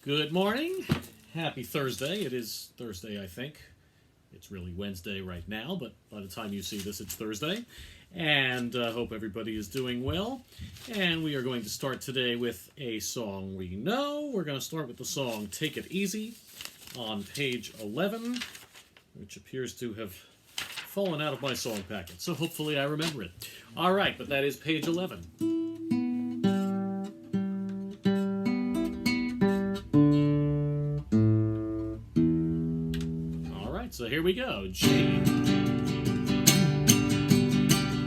Good morning. Happy Thursday. It is Thursday, I think. It's really Wednesday right now, but by the time you see this, it's Thursday. And I hope everybody is doing well. And we are going to start today with a song we know. We're going to start with the song Take It Easy on page 11, which appears to have fallen out of my song packet. So hopefully I remember it. All right, but that is page 11. So here we go. G,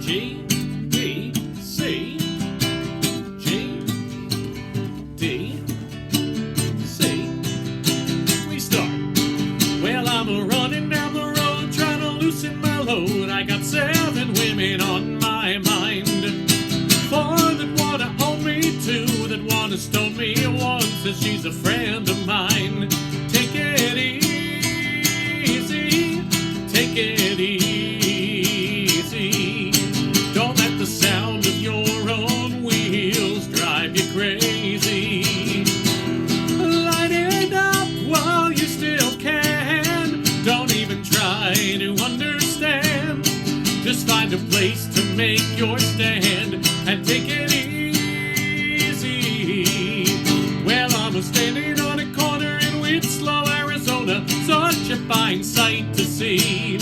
B, C, G, D, C. We start. Well, I'm running down the road trying to loosen my load. I got 7 women on my mind. 4 that wanna own me, 2 that wanna stone me. 1 says she's a friend of mine. Take it easy. Take it easy. Don't let the sound of your own wheels drive you crazy. Light it up while you still can. Don't even try to understand. Just find a place to make your stand and take it easy. Well, I'm standing on a corner in Winslow, Arizona. Such a fine sight to see.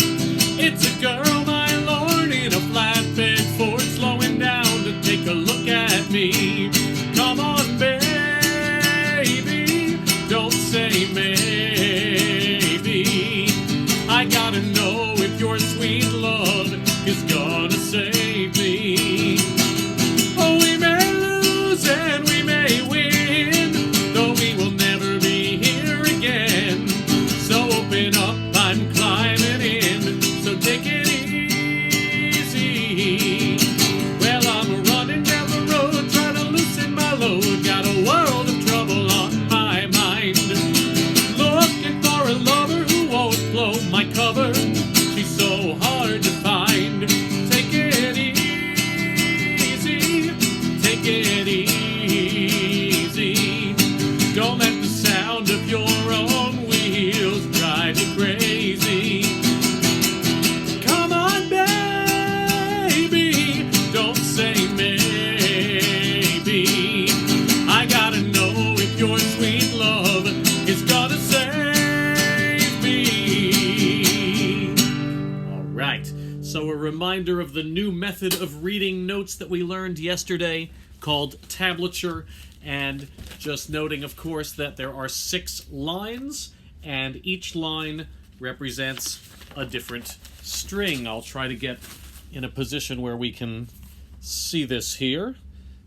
It's a girl, my lord, in a flatbed Ford, slowing down to take a look at me. Come on, baby, don't say maybe. I gotta know if your sweet love is gonna save me. Oh, we may lose and we may win, though we will never be here again. So open up, I'm climbing in, so take it easy. Well, I'm running down the road, trying to loosen my load. Got a world of trouble on my mind. Looking for a lover who won't blow my cover. She's so hard to find. Take it easy. Take it easy. Don't let the sound of your own wheels drive you crazy. Come on, baby, don't say maybe. I gotta know if your sweet love is gonna save me. All right, so a reminder of the new method of reading notes that we learned yesterday called tablature. And just noting, of course, that there are 6 lines, and each line represents a different string. I'll try to get in a position where we can see this here.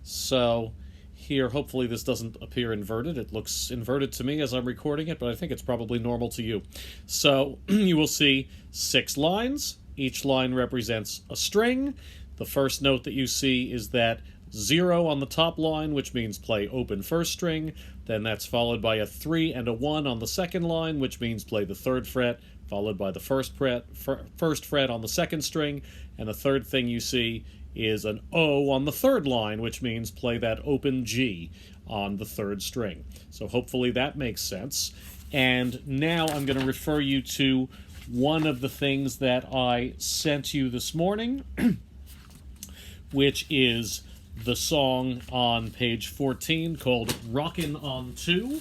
So here, hopefully this doesn't appear inverted. It looks inverted to me as I'm recording it, but I think it's probably normal to you. So you will see 6 lines. Each line represents a string. The first note that you see is that 0 on the top line, which means play open first string. Then that's followed by a 3 and a 1 on the second line, which means play the 3rd fret, followed by the first fret on the second string. And the third thing you see is an O on the 3rd line, which means play that open G on the 3rd string. So hopefully that makes sense. And now I'm going to refer you to one of the things that I sent you this morning, which is the song on page 14 called Rockin' on 2.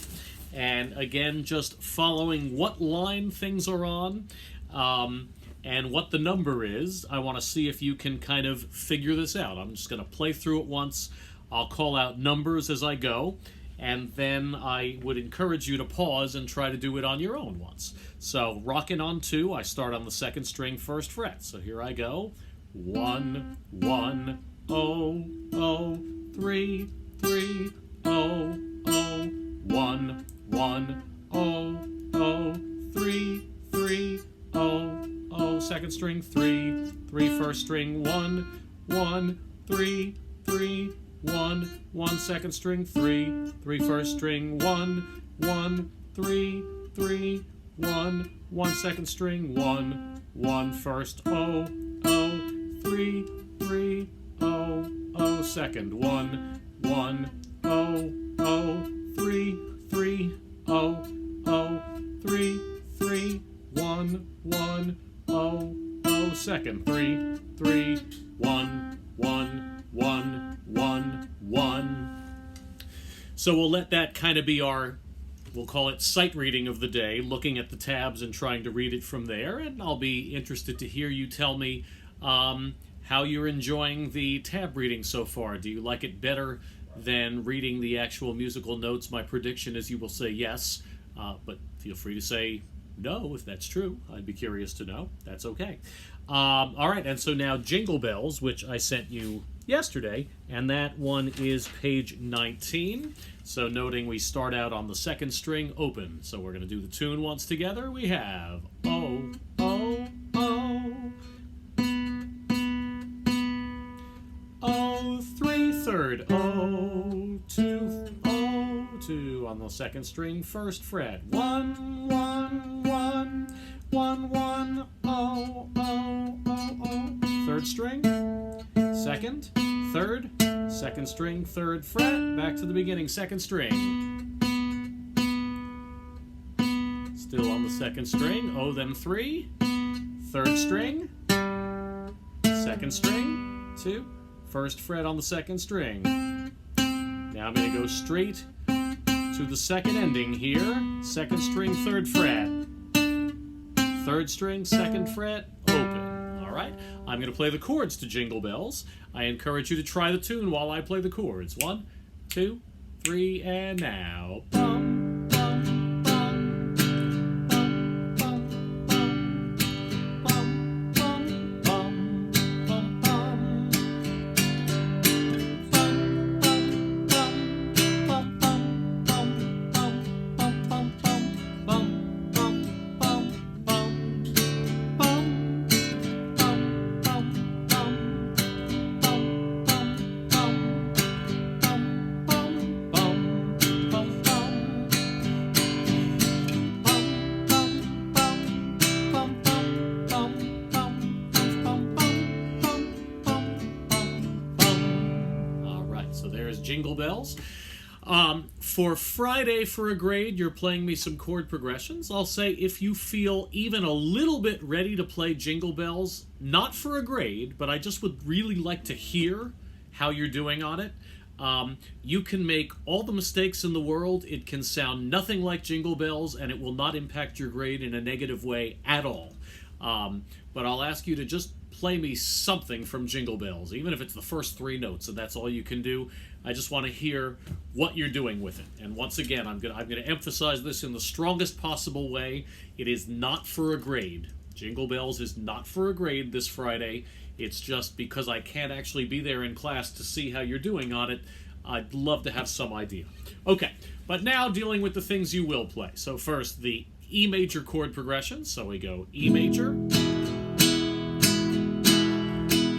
And again, just following what line things are on and what the number is. I want to see if you can kind of figure this out. I'm just going to play through it once. I'll call out numbers as I go, and then I would encourage you to pause and try to do it on your own once. So Rockin' on 2, I start on the 2nd string, 1st fret. So here I go. 1, 1, 0, 0, 3, 3, 0, 0, 1, 1, 0, 0, 3, 3, 0, 0, 2nd string, 3, 3, 1st string, 1, 1, 3, 3, 1, 1, 2nd string, 3, 3, 1st string, 1, 1, 3, 3, 1, 1, 2nd string, 1, 1, 1st, 0, 0, 3, 3, 0, 0, 2nd, 1, 1, 0, 0, 3, 3, So we'll let that kind of be our, we'll call it sight reading of the day, looking at the tabs and trying to read it from there. And I'll be interested to hear you tell me how you're enjoying the tab reading so far. Do you like it better than reading the actual musical notes? My prediction is you will say yes, but feel free to say no if that's true. I'd be curious to know. That's okay. All right, and so now Jingle Bells, which I sent you yesterday, and that one is page 19. So noting we start out on the second string open. So we're going to do the tune once together. We have oh, oh, oh. Oh, 3/3, oh, 2, oh, 2 on the second string, first fret. 1, 1, 1, 1, 1, oh, oh, oh, oh. Third string, second, third, second string, third fret, back to the beginning, second string. Still on the second string, oh, then 3, third string, second string, 2. First fret on the second string. Now I'm going to go straight to the second ending here. Second string, third fret. Third string, second fret, open. All right, I'm going to play the chords to Jingle Bells. I encourage you to try the tune while I play the chords. 1, 2, 3, and now. Bum, bum, bum, bum, bum, bum, bum, bum, bum, bum, bum. Jingle Bells. For Friday for a grade, you're playing me some chord progressions. I'll say if you feel even a little bit ready to play Jingle Bells, not for a grade, but I just would really like to hear how you're doing on it. You can make all the mistakes in the world. It can sound nothing like Jingle Bells, and it will not impact your grade in a negative way at all. But I'll ask you to just play me something from Jingle Bells, even if it's the first 3 notes and that's all you can do. I just want to hear what you're doing with it. And once again, I'm going to emphasize this in the strongest possible way. It is not for a grade. Jingle Bells is not for a grade this Friday. It's just because I can't actually be there in class to see how you're doing on it. I'd love to have some idea. Okay, but now dealing with the things you will play. So first, the E major chord progression. So we go E major,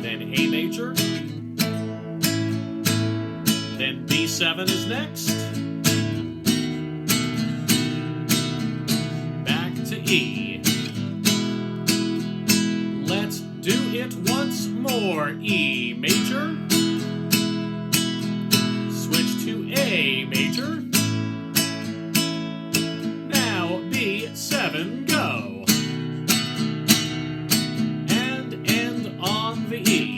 then A major, then B7 is next, back to E. Let's do it once more. E major, switch to A major, now B7, go, and end on the E.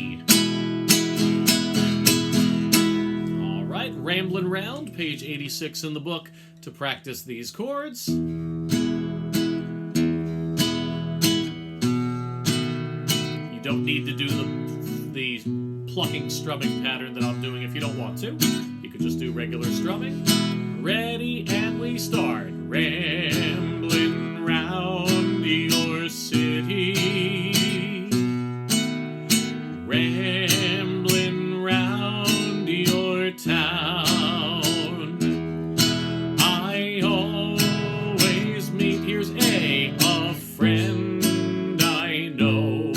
Ramblin' Round, page 86 in the book, to practice these chords. You don't need to do the plucking strumming pattern that I'm doing if you don't want to. You could just do regular strumming. Ready, and we start. Ramblin' round your city, ramblin' round your town. I always meet, here's a friend I know,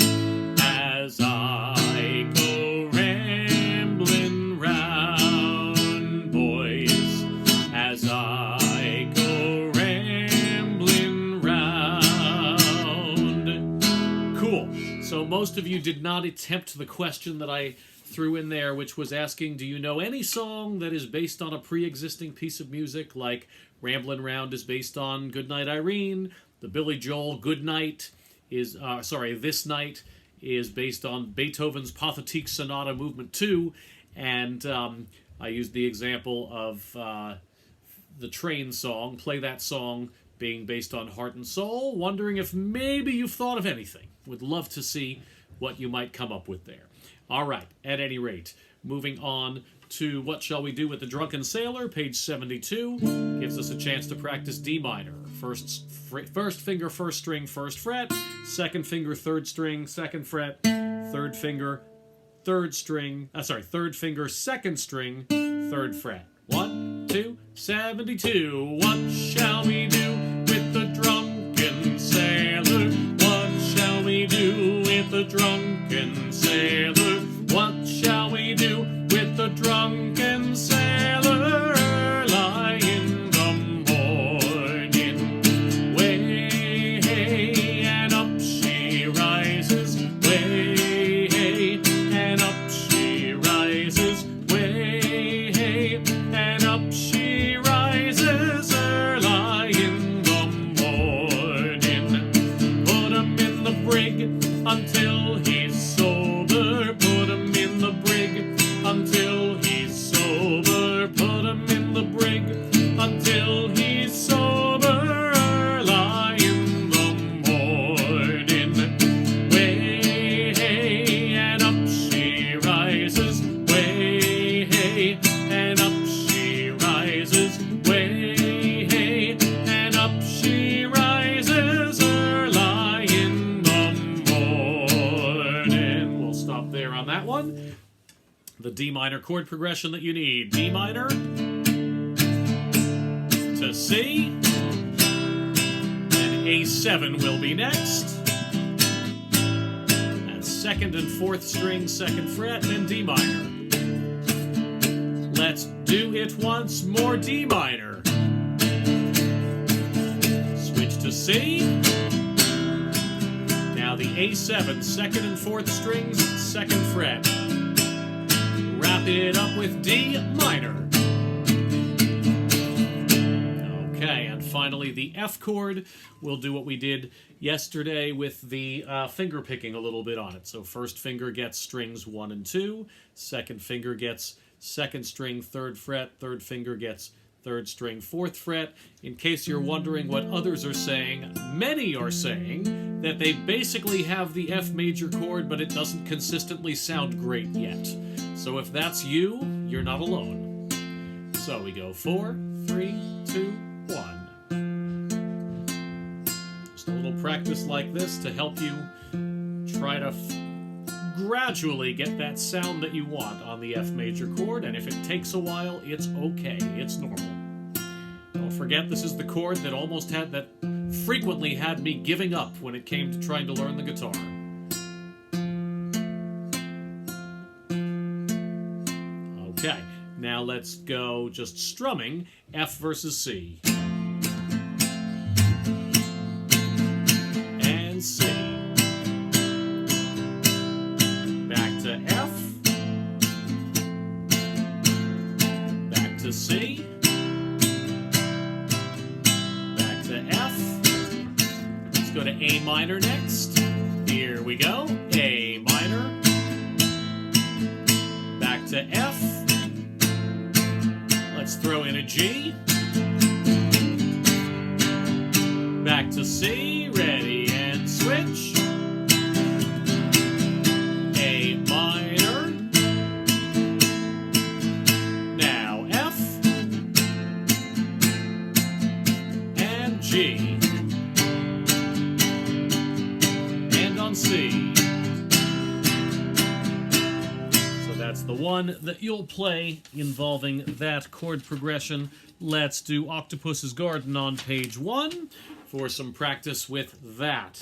as I go ramblin' round, boys, as I go ramblin' round. Cool. So most of you did not attempt the question that I threw in there, which was asking, do you know any song that is based on a pre-existing piece of music, like Ramblin' Round is based on Goodnight Irene, the Billy Joel Goodnight is, This Night is based on Beethoven's Pathetique Sonata Movement 2, and I used the example of the Train song, Play That Song, being based on Heart and Soul, wondering if maybe you've thought of anything. Would love to see what you might come up with there. All right, at any rate, moving on to What Shall We Do with the Drunken Sailor, page 72, gives us a chance to practice D minor. First finger, first string, first fret, second finger, third string, second fret, third finger, third finger, second string, third fret. 1, 2, 72. What shall we do with the drunken sailor? What shall we do with the drunken sailor? What shall we do with the drunken sailor? Early in the morning, way, hey, and up she rises, way, hey, and up she rises, way, hey, and up she rises, early in the morning. Put him in the brig until he's sober, put him in the brig until he's sober, put him in the brig until he's sober, early in the morning. Way, hey, and up she rises, way, hey, and up she rises, way, hey, and up she rises, early in the morning. We'll stop there on that one. The D minor chord progression that you need. D minor to C, and A7 will be next. That's second and fourth string, second fret, and D minor. Let's do it once more. D minor. Switch to C. Now the A7, second and fourth strings, second fret. Wrap it up with D minor. Okay, and finally the F chord. We'll do what we did yesterday with the finger picking a little bit on it. So first finger gets strings 1 and 2, second finger gets second string, third fret, third finger gets third string, fourth fret. In case you're wondering what others are saying, many are saying that they basically have the F major chord, but it doesn't consistently sound great yet. So if that's you, you're not alone. So we go 4, 3, 2, 1. Just a little practice like this to help you try to gradually get that sound that you want on the F major chord, and if it takes a while, it's okay. It's normal. Don't forget, this is the chord that frequently had me giving up when it came to trying to learn the guitar. Okay, now let's go just strumming F versus C. And C. Back to F. Back to C. Back to F. Let's go to A minor next. Here we go. A minor. Back to F. Let's throw in a G. Back to C. Ready and switch. A minor. Now F. And G. And on C. That's the one that you'll play involving that chord progression. Let's do Octopus's Garden on page 1 for some practice with that.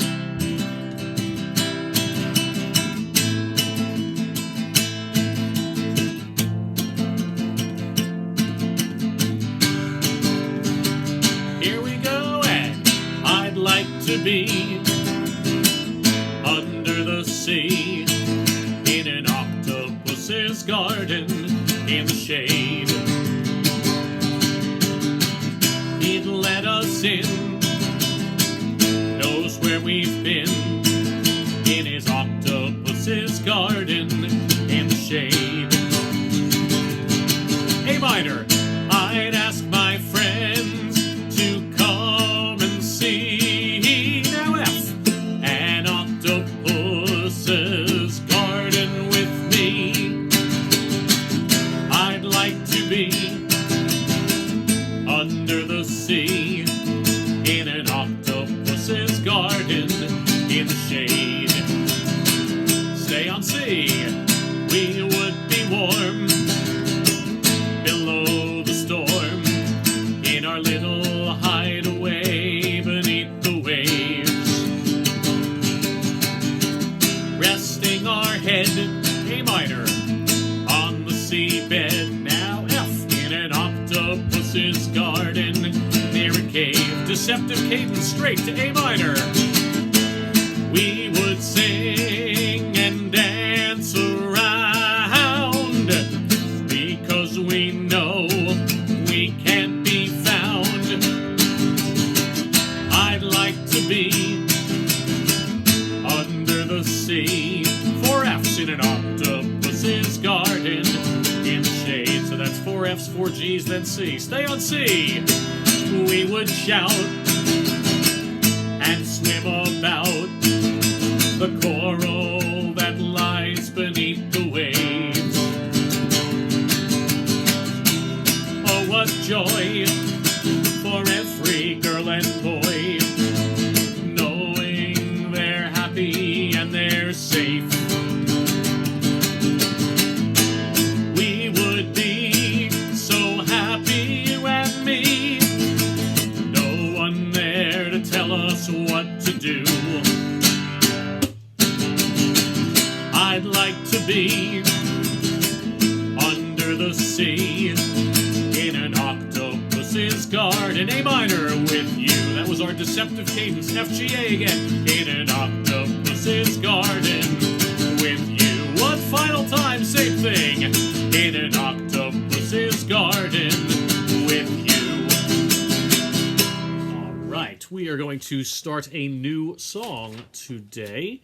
Here we go, and I'd like to be under the sea in an octopus's garden in the shade. He'd let us in, knows where we've been, in his octopus's garden in the shade. sea, in an octopus's garden, in the shade. Stay on sea, we would be warm, below the storm, in our little hideaway beneath the waves. Resting our head, A minor, on the seabed. Now F, in an octopus's garden, near a cave. Deceptive cadence straight to A minor. We would sing and dance around, because we know we can't be found. I'd like to be under the sea. 4 F's in an octopus's garden, in the shade. So that's 4 F's, 4 G's, then C. Stay on C. We would shout and swim about the coral that lies beneath the waves. Oh, what joy for every girl and boy, knowing they're happy and they're safe. We would be so happy, you and me, no one there to tell us what to do. I'd like to be under the sea, in an octopus's garden, A minor, with you. That was our deceptive cadence, F, G, A again. In an octopus's garden, with you. One final time, same thing. In an octopus's garden, with you. All right, we are going to start a new song today,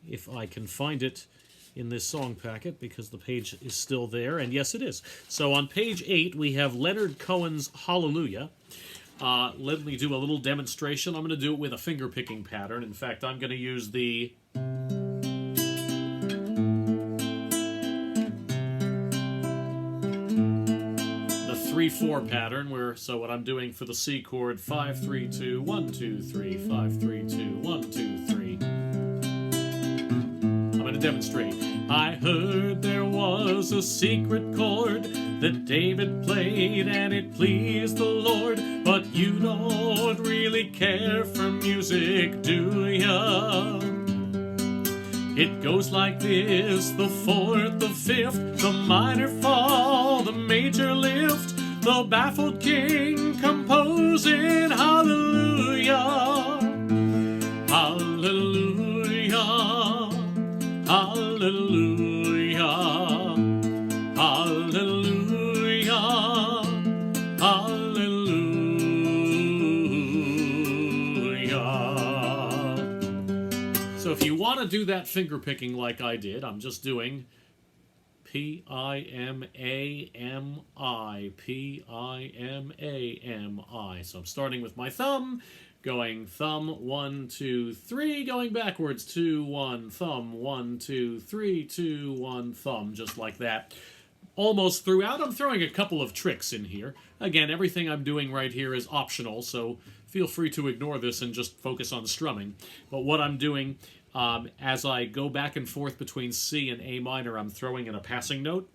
if I can find it in this song packet, because the page is still there, and yes, it is. So on page 8, we have Leonard Cohen's Hallelujah. Let me do a little demonstration. I'm going to do it with a finger-picking pattern. In fact, I'm going to use the 3/4 pattern, so what I'm doing for the C chord, 5, 3, 2, 1, 2, 3, 5, 3, 2, 1, 2, 3. I'm going to demonstrate. I heard there was a secret chord that David played and it pleased the Lord, but you don't really care for music, do ya? It goes like this: the 4th, the 5th, the minor fall, the major lift, the baffled king composing hallelujah, hallelujah, hallelujah, hallelujah, hallelujah. So if you want to do that finger picking like I did, I'm just doing P-I-M-A-M-I, P-I-M-A-M-I. So I'm starting with my thumb, going thumb, 1, 2, 3, going backwards, 2, 1, thumb, 1, 2, 3, 2, 1, thumb, just like that. Almost throughout. I'm throwing a couple of tricks in here. Again, everything I'm doing right here is optional, so feel free to ignore this and just focus on strumming. But what I'm doing, as I go back and forth between C and A minor, I'm throwing in a passing note.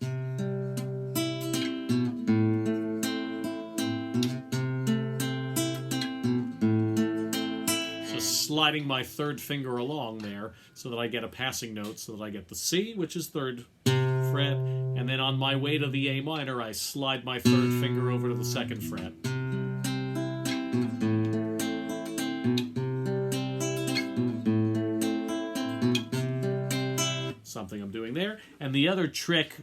Just sliding my 3rd finger along there so that I get a passing note, so that I get the C, which is 3rd fret, and then on my way to the A minor, I slide my 3rd finger over to the 2nd fret. Something I'm doing there. And the other trick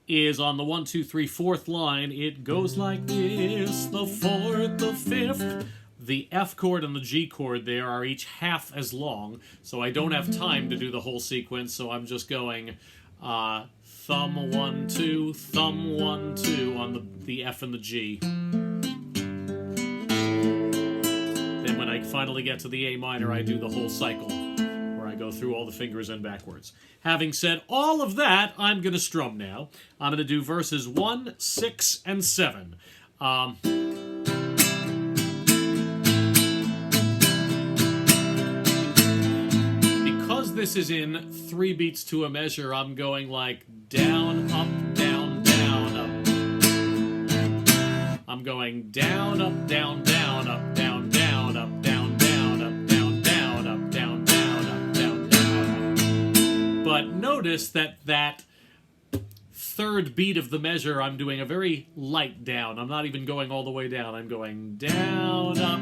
is on the 1, 2, 3, 4th line. It goes like this: the 4th, the 5th. The F chord and the G chord there are each half as long, so I don't have time to do the whole sequence, so I'm just going thumb 1, 2, thumb 1, 2 on the F and the G. Then when I finally get to the A minor, I do the whole cycle, where I go through all the fingers and backwards. Having said all of that, I'm going to strum now. I'm going to do verses 1, 6, and 7. this is in 3 beats to a measure, I'm going like down, up, down, down, up. I'm going down, up, down, down, up, down, down, up, down, down, up, down, down, up, down, down, up, down, down, up. But notice that 3rd beat of the measure, I'm doing a very light down. I'm not even going all the way down. I'm going down, up,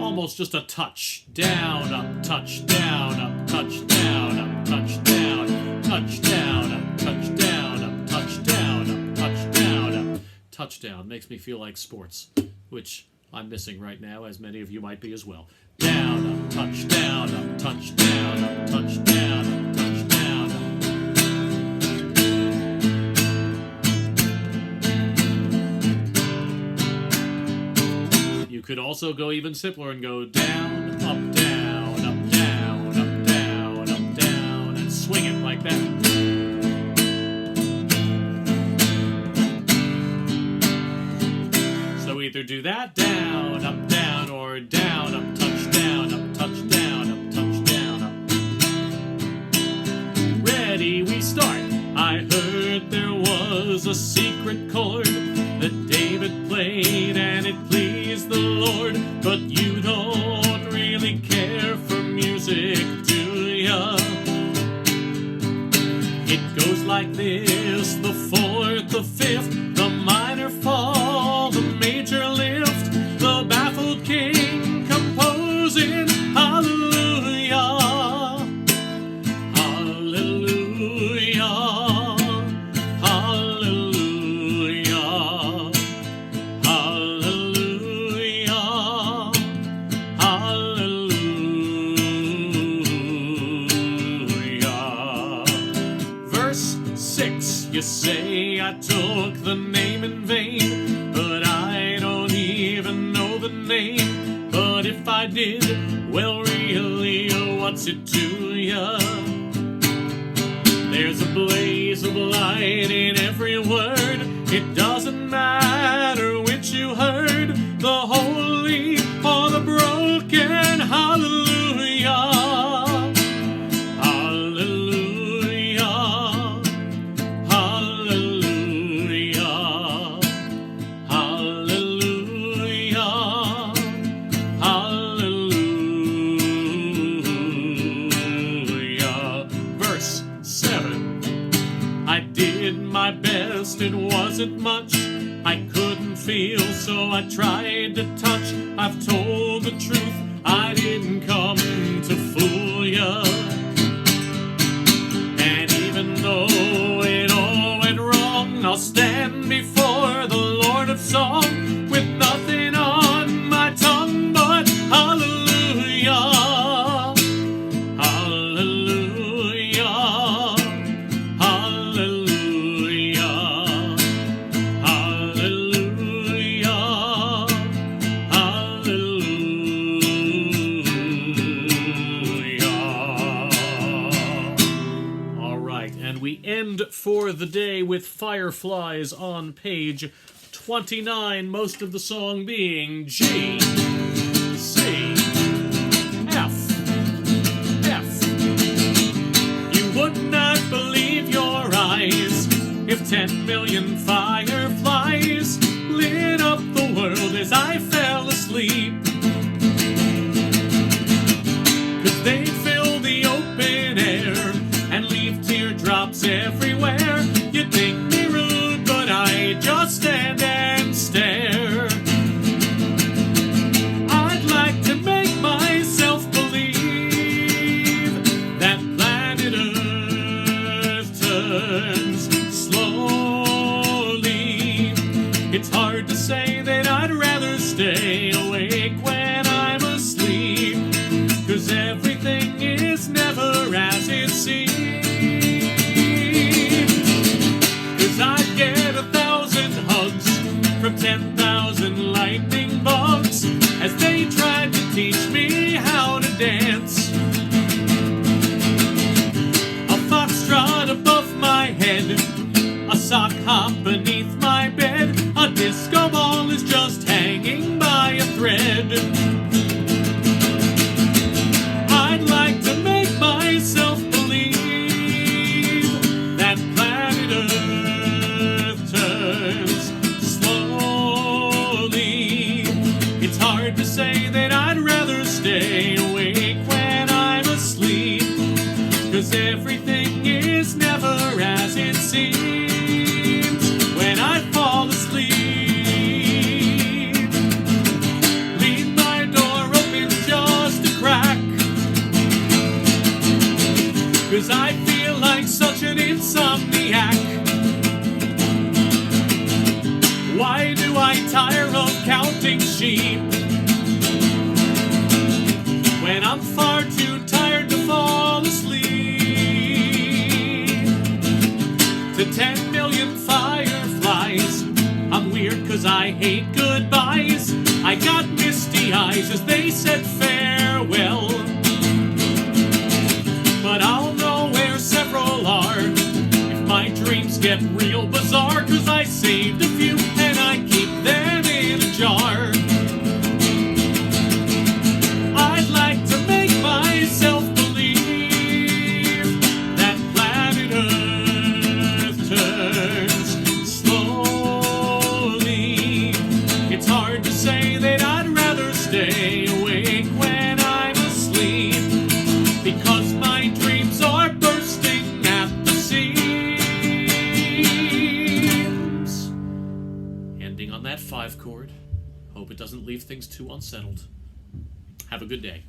almost just a touch. Down, up, touch, down, up, touch, down, up, touch, down, touch, down, up, touch, down, up, touch, down, up, touch, down, up. Touchdown makes me feel like sports, which I'm missing right now, as many of you might be as well. Down, up, touchdown, up, touchdown, up, touchdown, up, touchdown, up. You could also go even simpler and go down, up, down, up, down, up, down, up, down, and swing it like that. So either do that, down, or down, up, touchdown, up, touchdown, up, touchdown, up. Ready, we start. I heard there was a secret chord that David played and it pleased the Lord, but you don't really care for music, do ya? It goes like this: the 4th, the 5th, the minor fall, the major lift, the baffled king composing hallelujah, hallelujah, hallelujah, hallelujah, hallelujah. Verse 6, you say I took the name in vain, but I don't even know the name. But if I did, well really, what's it to ya? There's a blaze of light in every word. It doesn't matter which you heard, the holy or the broken. Hallelujah, hallelujah, hallelujah, hallelujah, hallelujah. Verse 7. I did my best, it wasn't much. I couldn't feel, so I tried to touch. I've told the truth, I didn't come to fool ya. And even though it all went wrong, I'll stand before the Lord of Song with nothing on my tongue but hallelujah, hallelujah, hallelujah, hallelujah, hallelujah. All right, and we end for the day with Fireflies on page 29, most of the song being G, C, F, F. You would not believe your eyes if 10 million fireflies lit up the world as I fell asleep. 'Cause they'd fill the open air and leave teardrops everywhere. You'd think me rude, but I just stand and stare. I'd like to make myself believe that planet Earth turns slowly. It's hard to say that I'd rather stay awake when I'm asleep, 'cause everything is never as it seems. 'Cause I'd get 1,000 hugs from 10,000 lightning bugs as they tried to teach me how to dance. A foxtrot above my head, a sock hop beneath my bed, a disco ball is just hanging by a thread. I'd like to make hard to say that I'd rather stay awake when I'm asleep, 'cause everything is never as it seems when I fall asleep. Leave my door open just a crack, 'cause I feel like such an insomniac. Why do I tire of counting sheep when I'm far too tired to fall asleep? To 10 million fireflies, I'm weird 'cause I hate goodbyes. I got misty eyes as they said farewell, but I'll know where several are if my dreams get real bizarre, 'cause I saved a few and I keep them in a jar. I'd like to make myself believe that planet Earth turns slowly. It's hard to say that I'd rather stay awake when I'm asleep, because my dreams are bursting at the seams. Ending on that 5 chord. Hope it doesn't leave things too unsettled. Have a good day.